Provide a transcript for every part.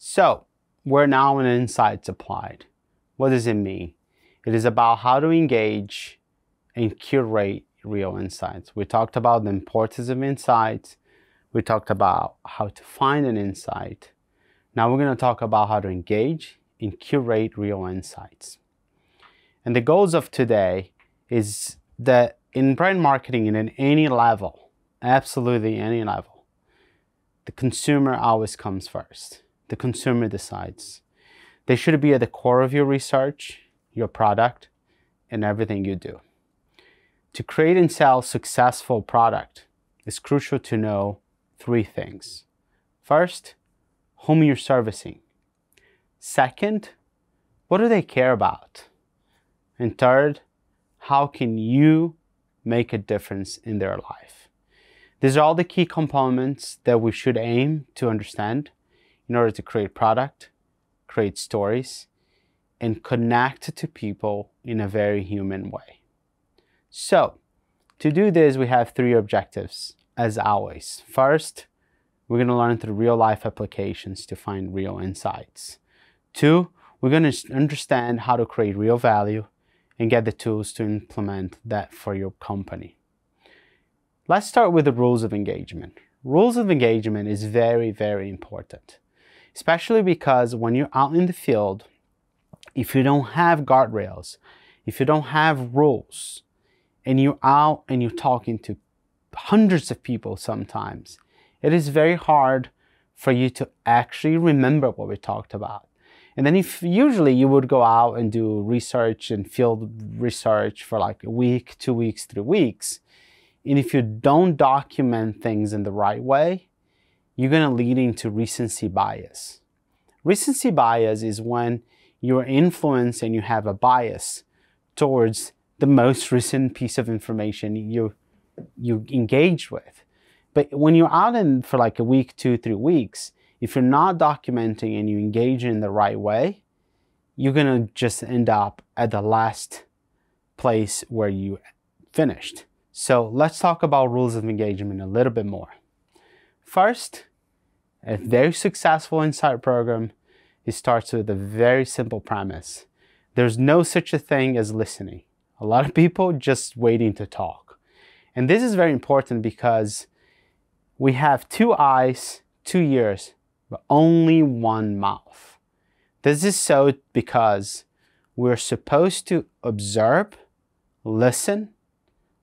So we're now in insights applied. What does it mean? It is about how to engage and curate real insights. We talked about the importance of insights. We talked about how to find an insight. Now we're going to talk about how to engage and curate real insights. And the goals of today is that in brand marketing and at any level, absolutely any level, the consumer always comes first. The consumer decides. They should be at the core of your research, your product, and everything you do. To create and sell successful product, it's crucial to know three things. First, whom you're servicing. Second, what do they care about? And third, how can you make a difference in their life? These are all the key components that we should aim to understand in order to create product, create stories, and connect to people in a very human way. So, to do this, we have three objectives, as always. First, we're going to learn through real-life applications to find real insights. Two, we're going to understand how to create real value and get the tools to implement that for your company. Let's start with the rules of engagement. Rules of engagement is very, very important, especially because when you're out in the field, if you don't have guardrails, if you don't have rules, and you're out and you're talking to hundreds of people sometimes, it is very hard for you to actually remember what we talked about. And then if usually you would go out and do research and field research for like a week, 2 weeks, 3 weeks, and if you don't document things in the right way, you're going to lead into recency bias. Recency bias is when you're influenced and you have a bias towards the most recent piece of information you engage with. But when you're out in for like a week, 2, 3 weeks, if you're not documenting and you engage in the right way, you're going to just end up at the last place where you finished. So let's talk about rules of engagement a little bit more. First, a very successful insight program, it starts with a very simple premise. There's no such a thing as listening. A lot of people just waiting to talk. And this is very important because we have 2 eyes, 2 ears, but only 1 mouth. This is so because we're supposed to observe, listen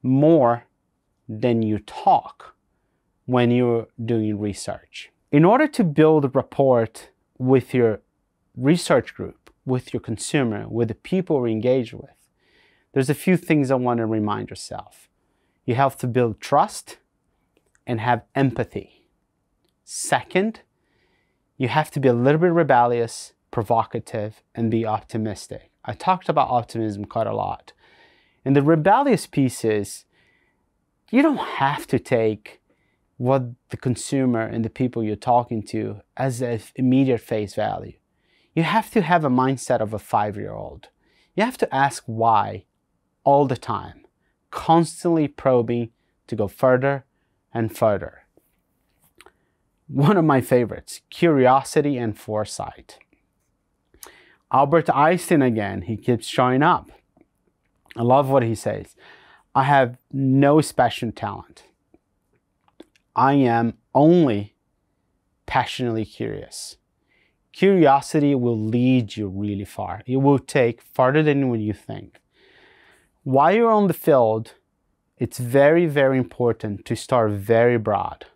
more than you talk when you're doing research. In order to build a rapport with your research group, with your consumer, with the people we engage with, there's a few things I want to remind yourself. You have to build trust and have empathy. Second, you have to be a little bit rebellious, provocative, and be optimistic. I talked about optimism quite a lot. And the rebellious piece is, you don't have to take what the consumer and the people you're talking to as an immediate face value. You have to have a mindset of a 5-year-old. You have to ask why all the time, constantly probing to go further and further. One of my favorites, curiosity and foresight. Albert Einstein again, he keeps showing up. I love what he says. I have no special talent. I am only passionately curious. Curiosity will lead you really far. It will take farther than what you think. While you're on the field, it's very, very important to start very broad.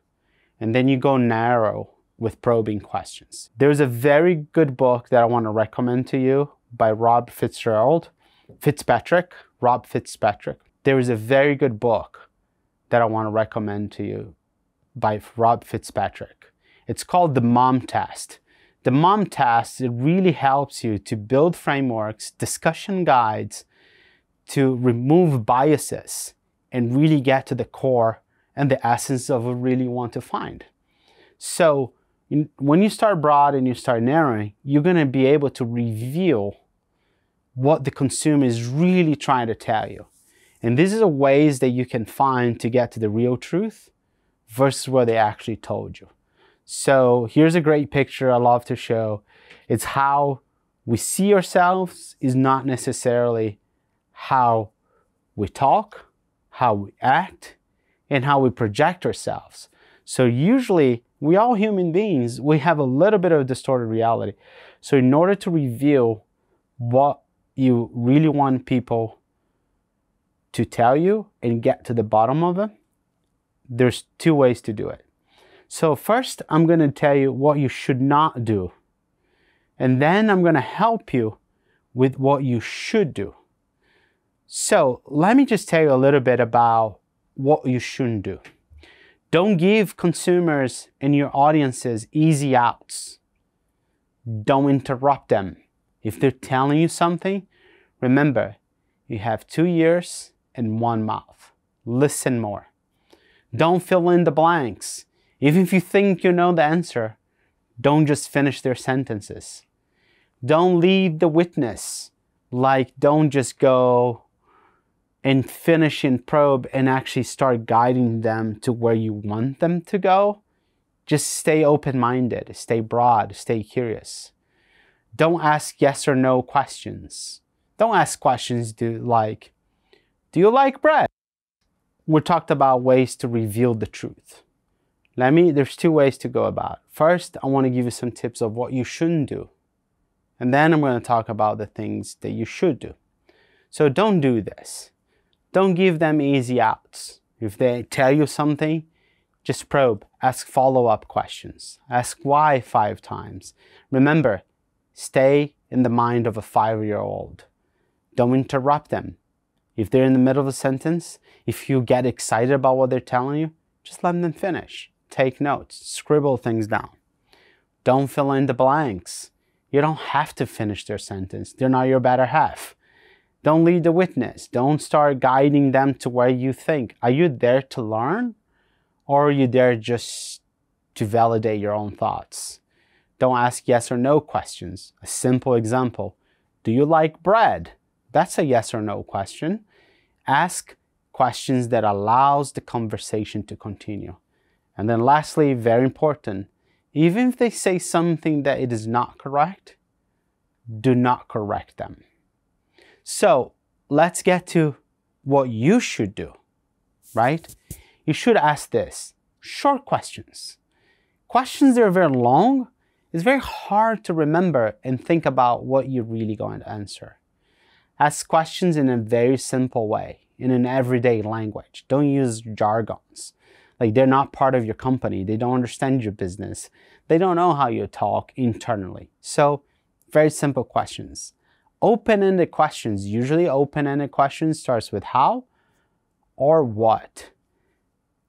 And then you go narrow with probing questions. There's a very good book that I want to recommend to you by Rob Fitzpatrick. There is a very good book that I want to recommend to you by Rob Fitzpatrick. It's called The Mom Test. The Mom Test, it really helps you to build frameworks, discussion guides, to remove biases and really get to the core and the essence of what you really want to find. So when you start broad and you start narrowing, you're going to be able to reveal what the consumer is really trying to tell you. And these are ways that you can find to get to the real truth versus what they actually told you. So here's a great picture I love to show. It's how we see ourselves is not necessarily how we talk, how we act, and how we project ourselves. So usually, we all human beings, we have a little bit of distorted reality. So in order to reveal what you really want people to tell you and get to the bottom of it, there's two ways to do it. So first, I'm going to tell you what you should not do. And then I'm going to help you with what you should do. So let me just tell you a little bit about what you shouldn't do. Don't give consumers and your audiences easy outs. Don't interrupt them. If they're telling you something, remember, you have 2 ears and 1 mouth. Listen more. Don't fill in the blanks. Even if you think you know the answer, don't just finish their sentences. Don't lead the witness. Like, don't just go and finish and probe and actually start guiding them to where you want them to go. Just stay open-minded, stay broad, stay curious. Don't ask yes or no questions. Don't ask questions like, do you like bread? We talked about ways to reveal the truth. There's 2 ways to go about it. First, I want to give you some tips of what you shouldn't do. And then I'm going to talk about the things that you should do. So don't do this. Don't give them easy outs. If they tell you something, just probe, ask follow-up questions. Ask why 5 times. Remember, stay in the mind of a 5-year-old. Don't interrupt them. If they're in the middle of a sentence, if you get excited about what they're telling you, just let them finish. Take notes, scribble things down. Don't fill in the blanks. You don't have to finish their sentence. They're not your better half. Don't lead the witness. Don't start guiding them to where you think. Are you there to learn? Or are you there just to validate your own thoughts? Don't ask yes or no questions. A simple example. Do you like bread? That's a yes or no question. Ask questions that allows the conversation to continue. And then lastly, very important, even if they say something that it is not correct, do not correct them. So let's get to what you should do, right? You should ask this, short questions. Questions that are very long, it's very hard to remember and think about what you're really going to answer. Ask questions in a very simple way, in an everyday language. Don't use jargons. Like, they're not part of your company. They don't understand your business. They don't know how you talk internally. So, very simple questions. Open-ended questions. Usually open-ended questions starts with how or what.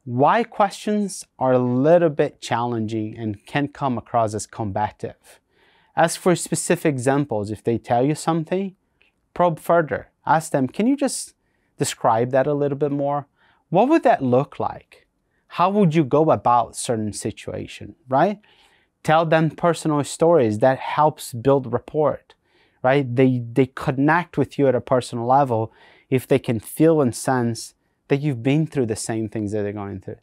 Why questions are a little bit challenging and can come across as combative. Ask for specific examples. If they tell you something, probe further. Ask them, can you just describe that a little bit more? What would that look like? How would you go about certain situation, right? Tell them personal stories. That helps build rapport, right? They connect with you at a personal level if they can feel and sense that you've been through the same things that they're going through.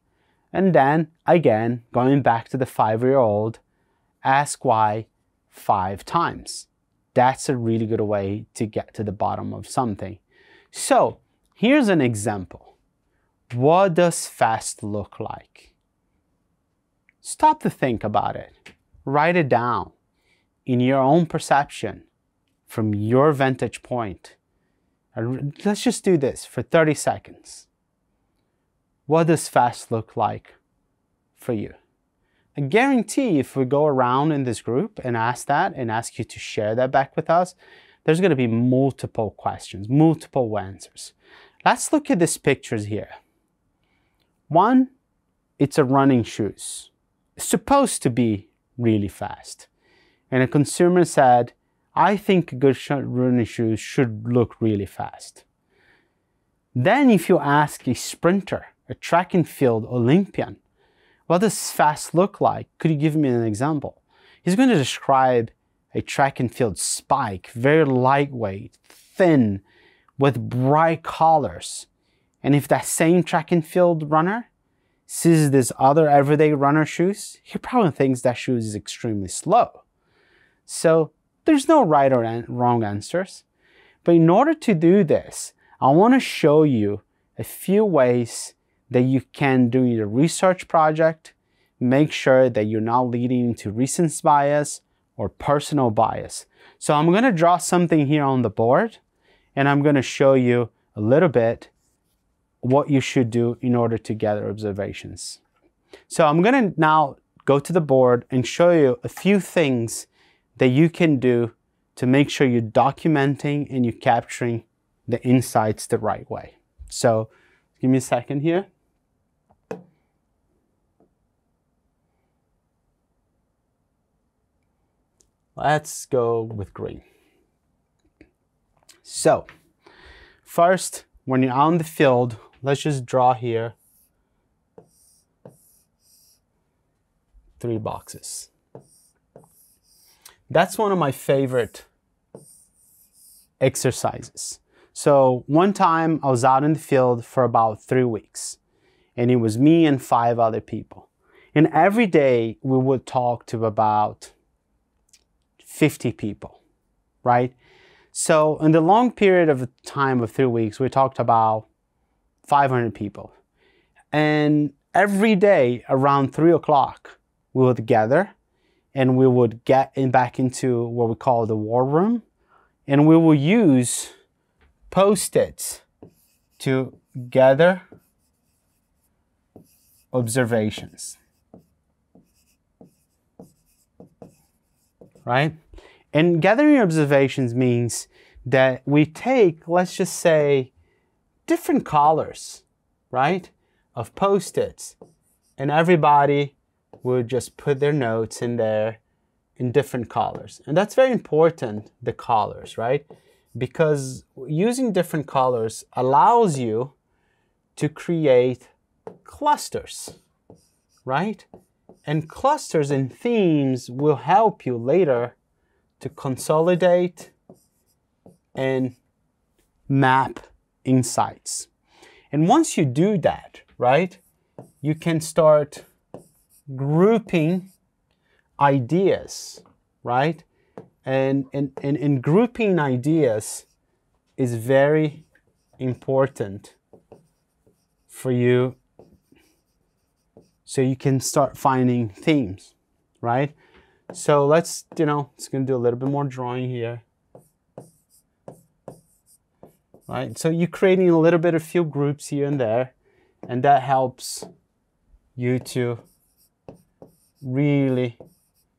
And then, again, going back to the 5-year-old, ask why 5 times. That's a really good way to get to the bottom of something. So, here's an example. What does fast look like? Stop to think about it. Write it down in your own perception, from your vantage point. Let's just do this for 30 seconds. What does fast look like for you? I guarantee if we go around in this group and ask that and ask you to share that back with us, there's going to be multiple questions, multiple answers. Let's look at these pictures here. One, it's a running shoes. It's supposed to be really fast. And a consumer said, I think good running shoes should look really fast. Then if you ask a sprinter, a track and field Olympian, what does fast look like? Could you give me an example? He's going to describe a track and field spike, very lightweight, thin, with bright colors. And if that same track and field runner sees this other everyday runner shoes, he probably thinks that shoes is extremely slow. So there's no right or wrong answers. But in order to do this, I want to show you a few ways that you can do your research project, make sure that you're not leading into recency bias or personal bias. So I'm going to draw something here on the board, and I'm going to show you a little bit what you should do in order to gather observations. So I'm going to now go to the board and show you a few things that you can do to make sure you're documenting and you're capturing the insights the right way. So give me a second here. Let's go with green. So first, when you're out in the field, let's just draw here 3 boxes. That's one of my favorite exercises. So one time I was out in the field for about 3 weeks, and it was me and 5 other people. And every day we would talk to about 50 people, right? So in the long period of time of 3 weeks, we talked about 500 people. And every day around 3 o'clock, we would gather and we would get back into what we call the war room, and we will use Post-its to gather observations, right? And gathering observations means that we take, let's just say, different colors, right, of Post-its, and everybody would just put their notes in there in different colors. And that's very important, the colors, right? Because using different colors allows you to create clusters, right? And clusters and themes will help you later to consolidate and map insights. And once you do that, right, you can start grouping ideas, right? And grouping ideas is very important for you, so you can start finding themes, right? So let's, it's going to do a little bit more drawing here, right? So you're creating a little bit of few groups here and there, and that helps you to really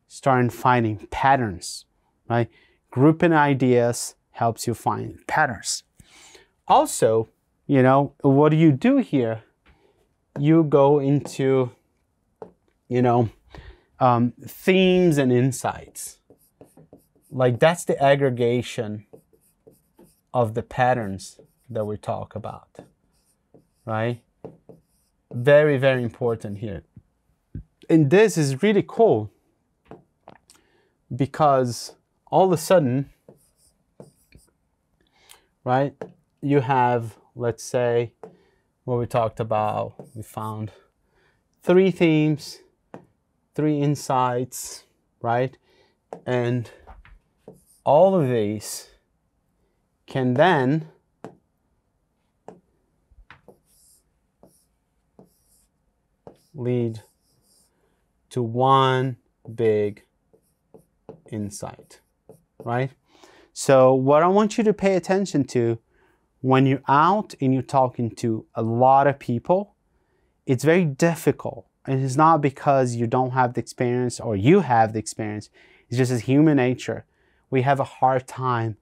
start finding patterns, right? Grouping ideas helps you find patterns. Also, what do you do here? You go into, themes and insights. Like, that's the aggregation of the patterns that we talk about, right? Very, very important here. And this is really cool because all of a sudden, right, you have, let's say, what we talked about. We found 3 themes, 3 insights, right? And all of these can then lead to one big insight, right? So what I want you to pay attention to when you're out and you're talking to a lot of people, it's very difficult. And it's not because you don't have the experience or you have the experience. It's just as human nature. We have a hard time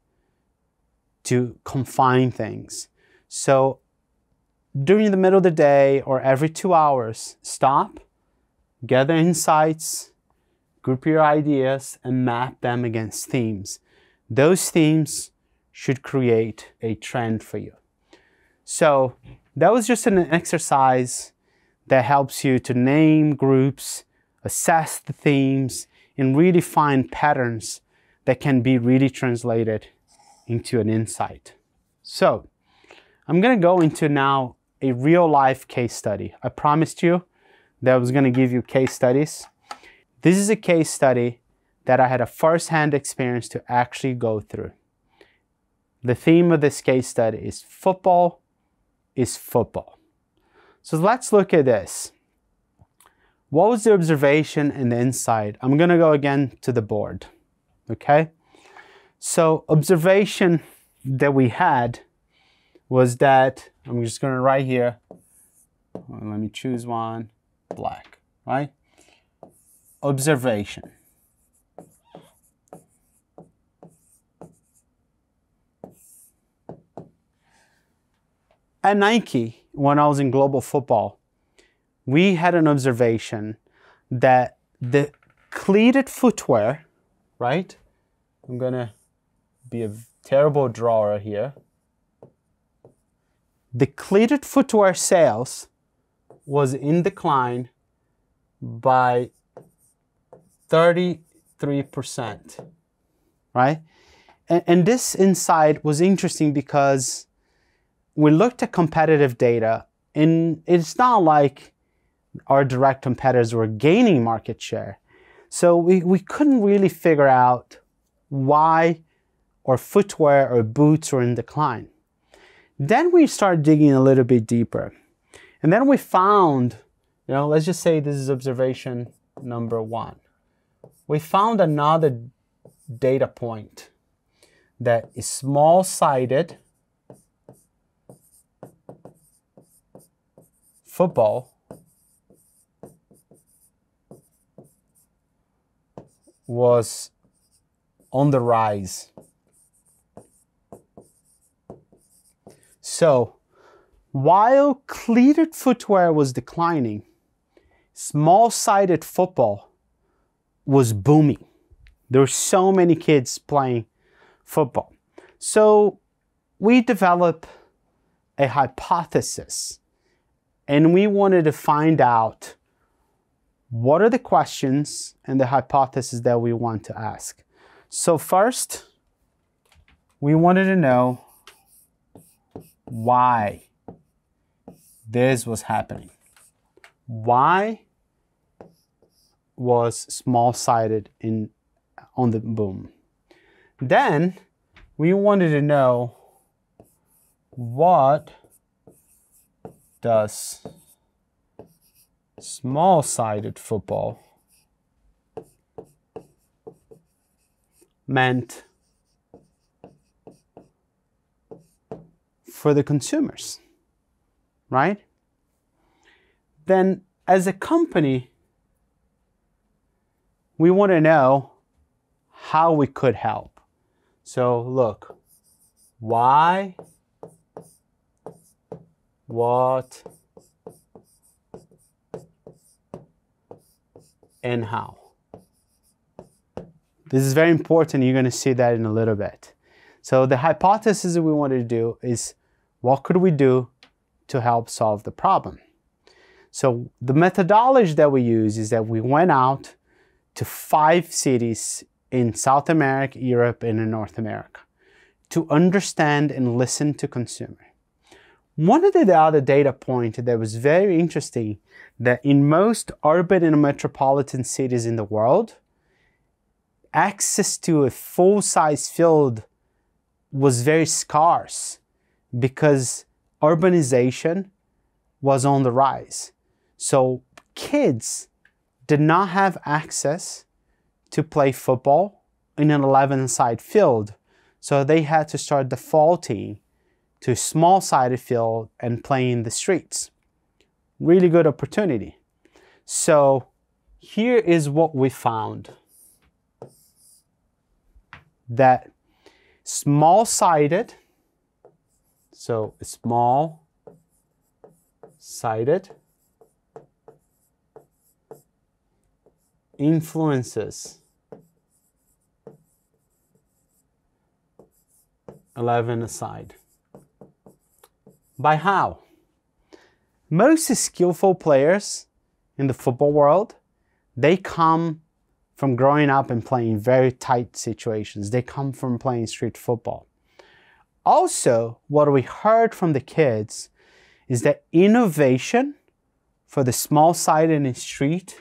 to confine things. So during the middle of the day or every 2 hours, stop, gather insights, group your ideas, and map them against themes. Those themes should create a trend for you. So that was just an exercise that helps you to name groups, assess the themes, and really find patterns that can be really translated into an insight. So I'm going to go into now a real life case study. I promised you that was going to give you case studies. This is a case study that I had a first-hand experience to actually go through. The theme of this case study is football is football. So let's look at this. What was the observation and the insight? I'm going to go again to the board. Okay? So observation that we had was that, I'm just going to write here, let me choose one, black, right? Observation. At Nike, when I was in global football, we had an observation that the cleated footwear, right? I'm gonna be a terrible drawer here. The cleated footwear sales was in decline by 33%, right? And this insight was interesting because we looked at competitive data, and it's not like our direct competitors were gaining market share. So we couldn't really figure out why our footwear or boots were in decline. Then we started digging a little bit deeper. And then we found, let's just say this is observation number 1. We found another data point that is small-sided football was on the rise. So, while cleated footwear was declining, small-sided football was booming. There were so many kids playing football. So, we developed a hypothesis, and we wanted to find out what are the questions and the hypotheses that we want to ask. So first, we wanted to know why this was happening. Why was small-sided on the boom? Then we wanted to know what does small-sided football meant for the consumers, right? Then as a company, we want to know how we could help. So look, why, what, and how. This is very important. You're going to see that in a little bit. So the hypothesis that we wanted to do is, what could we do to help solve the problem? So the methodology that we use is that we went out to 5 cities in South America, Europe, and in North America to understand and listen to consumers. One of the other data points that was very interesting, that in most urban and metropolitan cities in the world, access to a full-size field was very scarce because urbanization was on the rise. So kids did not have access to play football in an 11-side field. So they had to start defaulting to a small-sided field and play in the streets. Really good opportunity. So here is what we found. That small-sided, so small-sided influences 11-a-side. By how? Most skillful players in the football world, they come from growing up and playing very tight situations. They come from playing street football. Also, what we heard from the kids is that innovation for the small-sided in the street,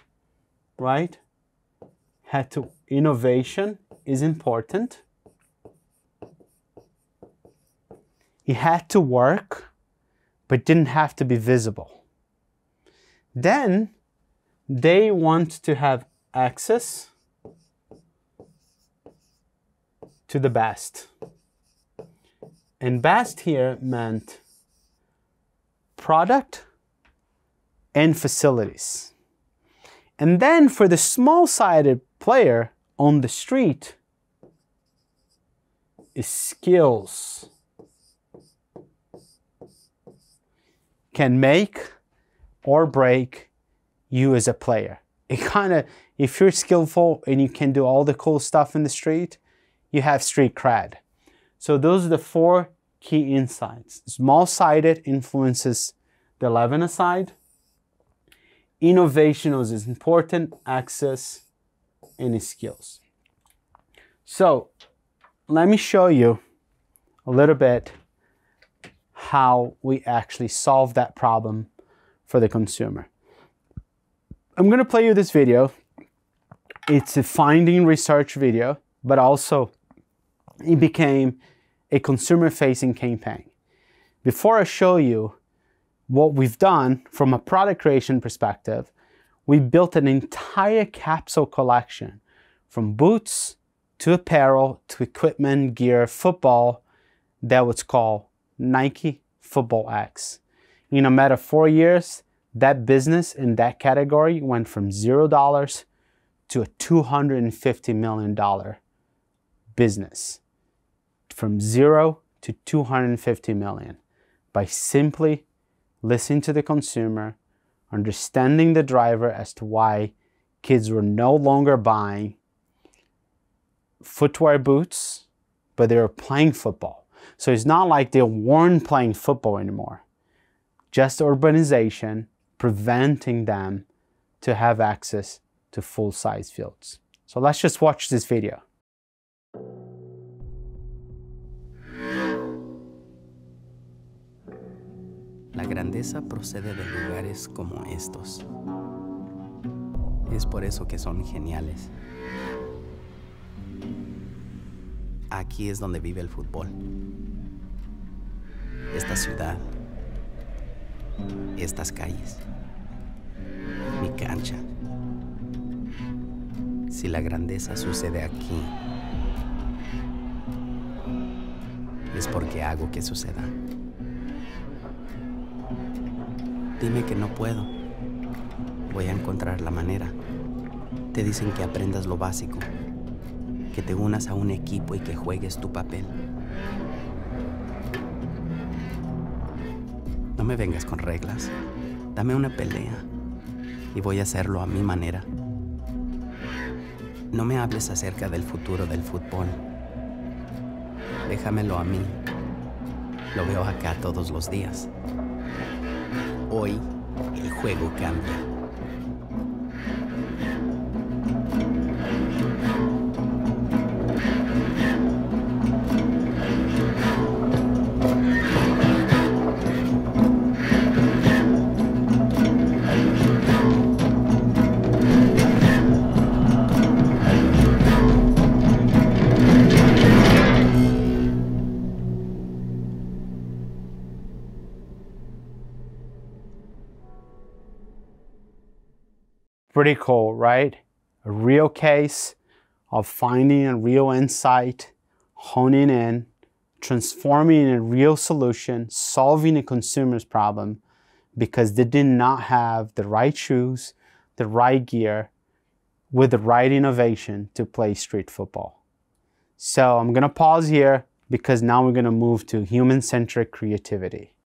right? Innovation is important. It had to work, but didn't have to be visible. Then they want to have access to the best. And best here meant product and facilities. And then for the small-sided player on the street is skills. Can make or break you as a player. It kind of, if you're skillful and you can do all the cool stuff in the street, you have street cred. So those are the 4 key insights. Small-sided influences the 11 aside. Innovation is important, access, and skills. So let me show you a little bit how we actually solve that problem for the consumer. I'm going to play you this video. It's a finding research video, but also it became a consumer-facing campaign. Before I show you what we've done from a product creation perspective, we built an entire capsule collection from boots to apparel to equipment, gear, football that was called Nike Football X. In a matter of 4 years, that business in that category went from $0 to a $250 million business. From 0 to 250 million by simply listening to the consumer, understanding the driver as to why kids were no longer buying footwear boots, but they were playing football. So it's not like they weren't playing football anymore. Just urbanization preventing them to have access to full-size fields. So let's just watch this video. La grandeza procede de lugares como estos. Es por eso que son geniales. Aquí es donde vive el fútbol. Esta ciudad. Estas calles. Mi cancha. Si la grandeza sucede aquí, es porque hago que suceda. Dime que no puedo. Voy a encontrar la manera. Te dicen que aprendas lo básico, que te unas a un equipo y que juegues tu papel. No me vengas con reglas. Dame una pelea y voy a hacerlo a mi manera. No me hables acerca del futuro del fútbol. Déjamelo a mí. Lo veo acá todos los días. Hoy, el juego cambia. Pretty cool, right? A real case of finding a real insight, honing in, transforming a real solution, solving a consumer's problem because they did not have the right shoes, the right gear, with the right innovation to play street football. So I'm gonna pause here because now we're gonna move to human-centric creativity.